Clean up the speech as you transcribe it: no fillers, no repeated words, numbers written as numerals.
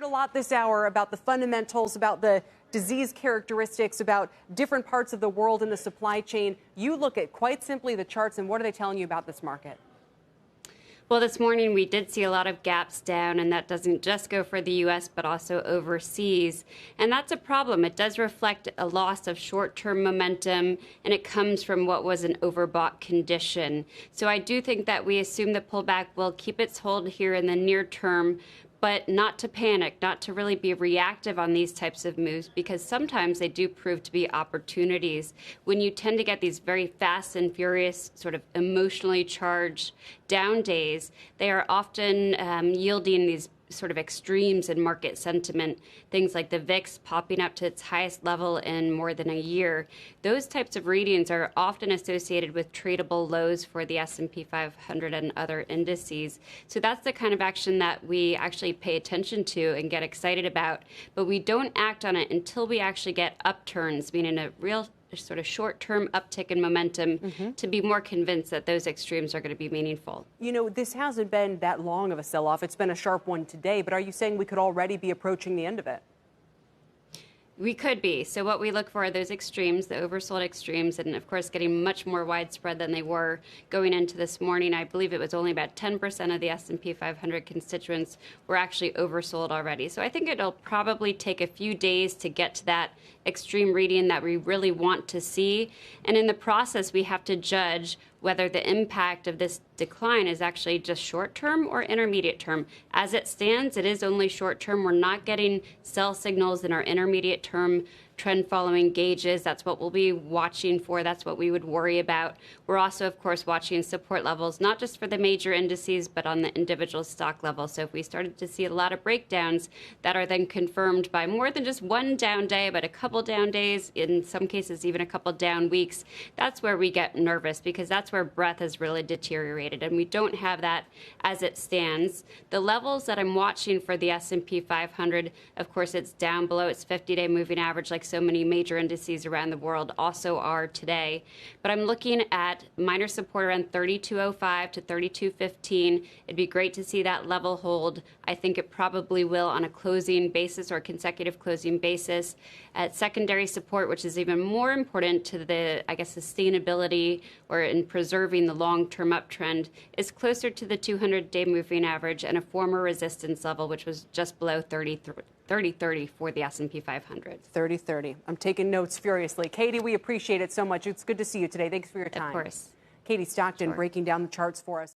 heard a lot this hour about the fundamentals, about the disease characteristics, about different parts of the world in the supply chain. You look at quite simply the charts, and what are they telling you about this market? Well, this morning we did see a lot of gaps down, and that doesn't just go for the U.S., but also overseas. And that's a problem. It does reflect a loss of short-term momentum, and it comes from what was an overbought condition. So I do think that we assume the pullback will keep its hold here in the near term, but not to panic, not to really be reactive on these types of moves, because sometimes they do prove to be opportunities. When you tend to get these very fast and furious, sort of emotionally charged down days, they are often yielding these sort of extremes in market sentiment, things like the VIX popping up to its highest level in more than a year. Those types of readings are often associated with tradable lows for the S&P 500 and other indices. So that's the kind of action that we actually pay attention to and get excited about, but we don't act on it until we actually get upturns, meaning a real sort of short-term uptick in momentum to be more convinced that those extremes are going to be meaningful. You know, this hasn't been that long of a sell-off. It's been a sharp one today, but are you saying we could already be approaching the end of it? We could be. So what we look for are those extremes, the oversold extremes, and of course getting much more widespread than they were going into this morning. I believe it was only about 10% of the S&P 500 constituents were actually oversold already. So I think it'll probably take a few days to get to that extreme reading that we really want to see. And in the process, we have to judge whether the impact of this decline is actually just short-term or intermediate-term. As it stands, it is only short-term. We're not getting sell signals in our intermediate-term trend-following gauges. That's what we'll be watching for. That's what we would worry about. We're also, of course, watching support levels, not just for the major indices, but on the individual stock level. So if we started to see a lot of breakdowns that are then confirmed by more than just one down day, but a couple down days, in some cases even a couple down weeks, that's where we get nervous, because that's where breadth has really deteriorated, and we don't have that as it stands. The levels that I'm watching for the S&P 500, of course, it's down below its 50-day moving average, like so many major indices around the world also are today. But I'm looking at minor support around 3205 to 3215. It'd be great to see that level hold. I think it probably will on a closing basis or consecutive closing basis. At secondary support, which is even more important to the, I guess, sustainability or in preserving the long-term uptrend, is closer to the 200-day moving average and a former resistance level, which was just below 3030 for the S&P 500. 3030. I'm taking notes furiously. Katie, we appreciate it so much. It's good to see you today. Thanks for your time. Of course. Katie Stockton Sure. breaking down the charts for us.